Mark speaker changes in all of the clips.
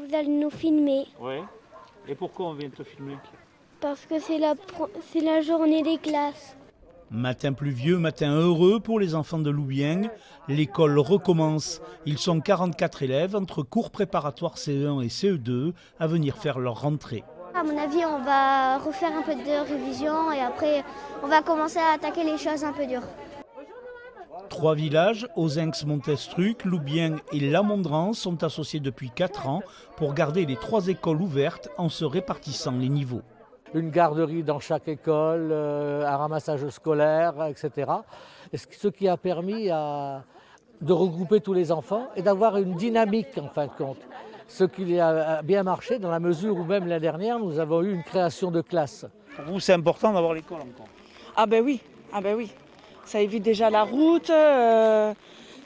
Speaker 1: vous allez nous filmer.
Speaker 2: Ouais. Et pourquoi on vient te filmer?
Speaker 1: Parce que c'est la journée des classes.
Speaker 3: Matin pluvieux, matin heureux pour les enfants de Loubieng. L'école recommence. Ils sont 44 élèves entre cours préparatoires CE1 et CE2 à venir faire leur rentrée.
Speaker 1: À mon avis, on va refaire un peu de révision et après, on va commencer à attaquer les choses un peu dures.
Speaker 3: 3 villages, Ozinx, Montestruc, Loubieng et Lamondran, sont associés depuis 4 ans pour garder les 3 écoles ouvertes en se répartissant les niveaux.
Speaker 4: Une garderie dans chaque école, un ramassage scolaire, etc. Ce qui a permis de regrouper tous les enfants et d'avoir une dynamique en fin de compte. Ce qui a bien marché dans la mesure où même l'année dernière, nous avons eu une création de classes.
Speaker 2: Pour vous, c'est important d'avoir l'école encore?
Speaker 5: Ah ben oui, ça évite déjà la route,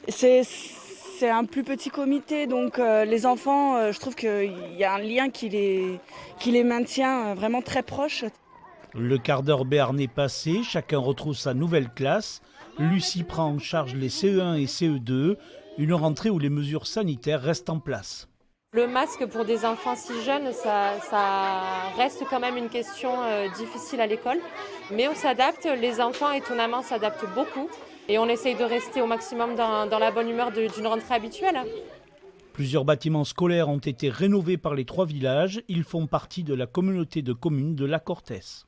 Speaker 5: c'est un plus petit comité, donc les enfants, je trouve qu'il y a un lien qui les maintient vraiment très proches.
Speaker 3: Le quart d'heure béarnais passé, chacun retrouve sa nouvelle classe. Lucie prend en charge les CE1 et CE2, une rentrée où les mesures sanitaires restent en place.
Speaker 6: Le masque pour des enfants si jeunes, ça reste quand même une question difficile à l'école. Mais on s'adapte, les enfants étonnamment s'adaptent beaucoup. Et on essaye de rester au maximum dans la bonne humeur d'une rentrée habituelle.
Speaker 3: Plusieurs bâtiments scolaires ont été rénovés par les 3 villages. Ils font partie de la communauté de communes de la Cortès.